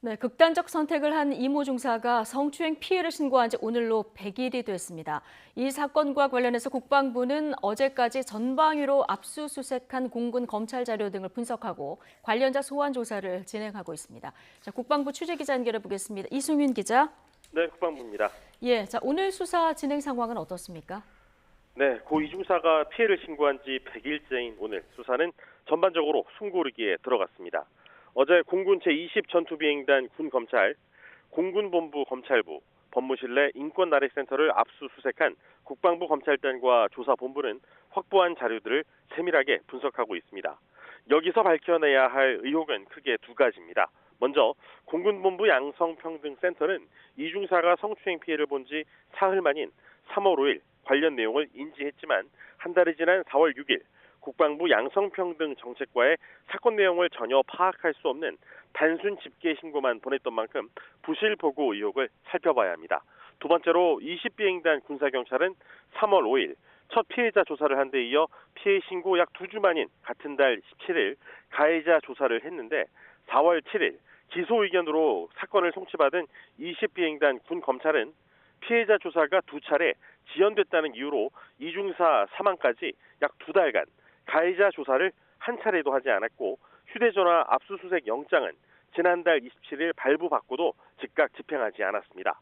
네, 극단적 선택을 한 이모 중사가 성추행 피해를 신고한 지 오늘로 100일이 됐습니다. 이 사건과 관련해서 국방부는 어제까지 전방위로 압수수색한 공군 검찰 자료 등을 분석하고 관련자 소환 조사를 진행하고 있습니다. 자, 국방부 취재기자 연결해 보겠습니다. 이승윤 기자. 네, 국방부입니다. 예, 자, 오늘 수사 진행 상황은 어떻습니까? 네, 고 이중사가 피해를 신고한 지 100일째인 오늘 수사는 전반적으로 숨고르기에 들어갔습니다. 어제 공군 제20 전투비행단 군검찰, 공군본부 검찰부, 법무실 내 인권나래센터를 압수수색한 국방부 검찰단과 조사본부는 확보한 자료들을 세밀하게 분석하고 있습니다. 여기서 밝혀내야 할 의혹은 크게 두 가지입니다. 먼저 공군본부 양성평등센터는 이중사가 성추행 피해를 본 지 사흘 만인 3월 5일 관련 내용을 인지했지만 한 달이 지난 4월 6일 국방부 양성평등 정책과의 사건 내용을 전혀 파악할 수 없는 단순 집계 신고만 보냈던 만큼 부실 보고 의혹을 살펴봐야 합니다. 두 번째로 20비행단 군사경찰은 3월 5일 첫 피해자 조사를 한 데 이어 피해 신고 약 2주 만인 같은 달 17일 가해자 조사를 했는데 4월 7일 기소 의견으로 사건을 송치받은 20비행단 군검찰은 피해자 조사가 2차례 지연됐다는 이유로 이중사 사망까지 약 2달간 가해자 조사를 한 차례도 하지 않았고 휴대전화 압수수색 영장은 지난달 27일 발부받고도 즉각 집행하지 않았습니다.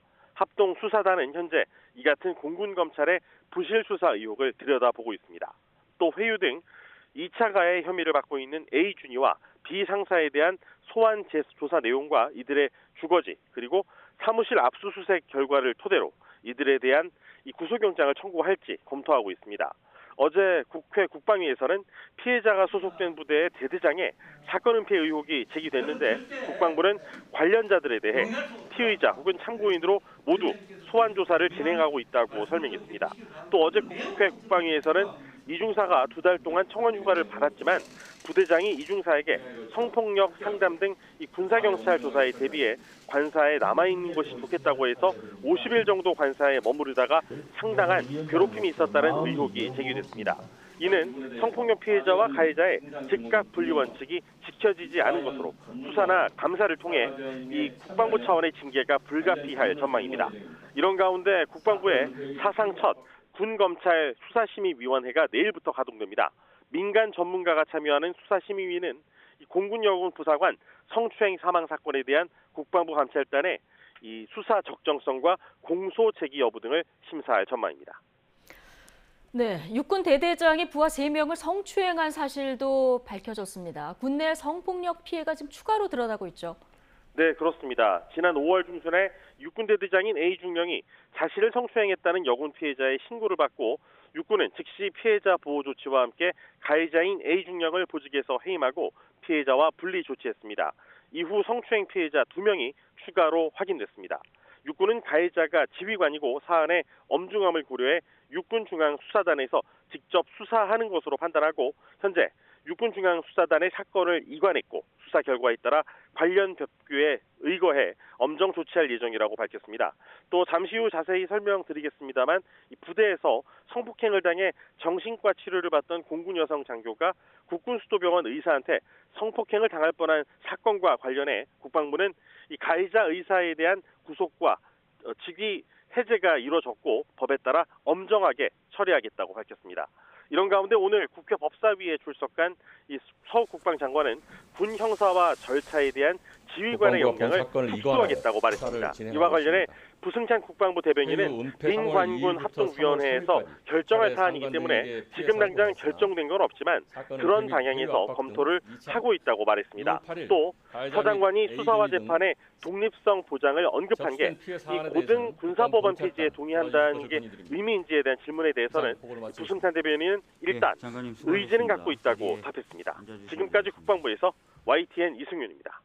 합동수사단은 현재 이 같은 공군검찰의 부실 수사 의혹을 들여다보고 있습니다. 또 회유 등 2차 가해 혐의를 받고 있는 A 준이와 B 상사에 대한 소환 조사 내용과 이들의 주거지 그리고 사무실 압수수색 결과를 토대로 이들에 대한 이 구속영장을 청구할지 검토하고 있습니다. 어제 국회 국방위에서는 피해자가 소속된 부대의 대대장에 사건 은폐 의혹이 제기됐는데 국방부는 관련자들에 대해 피의자 혹은 참고인으로 모두 소환 조사를 진행하고 있다고 설명했습니다. 또 어제 국회 국방위에서는 이중사가 2달 동안 청원 휴가를 받았지만 부대장이 이중사에게 성폭력 상담 등 이 군사경찰 조사에 대비해 관사에 남아있는 것이 좋겠다고 해서 50일 정도 관사에 머무르다가 상당한 괴롭힘이 있었다는 의혹이 제기됐습니다. 이는 성폭력 피해자와 가해자의 즉각 분리 원칙이 지켜지지 않은 것으로 수사나 감사를 통해 이 국방부 차원의 징계가 불가피할 전망입니다. 이런 가운데 국방부의 사상 첫 군검찰 수사심의위원회가 내일부터 가동됩니다. 민간 전문가가 참여하는 수사심의위는 공군여군 부사관 성추행 사망 사건에 대한 국방부 감찰단의 이 수사 적정성과 공소 제기 여부 등을 심사할 전망입니다. 네, 육군 대대장이 부하 3명을 성추행한 사실도 밝혀졌습니다. 군내 성폭력 피해가 지금 추가로 드러나고 있죠. 네, 그렇습니다. 지난 5월 중순에 육군 대대장인 A 중령이 자신을 성추행했다는 여군 피해자의 신고를 받고 육군은 즉시 피해자 보호 조치와 함께 가해자인 A 중령을 보직에서 해임하고 피해자와 분리 조치했습니다. 이후 성추행 피해자 2명이 추가로 확인됐습니다. 육군은 가해자가 지휘관이고 사안의 엄중함을 고려해 육군중앙수사단에서 직접 수사하는 것으로 판단하고 현재 육군중앙수사단의 사건을 이관했고 수사 결과에 따라 관련 법규에 의거해 엄정 조치할 예정이라고 밝혔습니다. 또 잠시 후 자세히 설명드리겠습니다만 이 부대에서 성폭행을 당해 정신과 치료를 받던 공군 여성 장교가 국군수도병원 의사한테 성폭행을 당할 뻔한 사건과 관련해 국방부는 이 가해자 의사에 대한 구속과 직위 해제가 이루어졌고 법에 따라 엄정하게 처리하겠다고 밝혔습니다. 이런 가운데 오늘 국회 법사위에 출석한 이 서 국방장관은 군 형사와 절차에 대한 지휘관의 역량을 축소하겠다고 말했습니다. 이와 관련해 부승찬 국방부 대변인은 민관군 합동위원회에서 결정할 사안이기 때문에 지금 당장 결정된 건 없지만 그런 방향에서 검토를 하고 있다고 말했습니다. 또 서 장관이 수사와 재판의 독립성 보장을 언급한 게 이 고등 군사법원 폐지에 동의한다는 게 의미인지에 대한 질문에 대해서는 부승찬 대변인은 일단 의지는 갖고 있다고 답했습니다. 지금까지 국방부에서 YTN 이승윤입니다.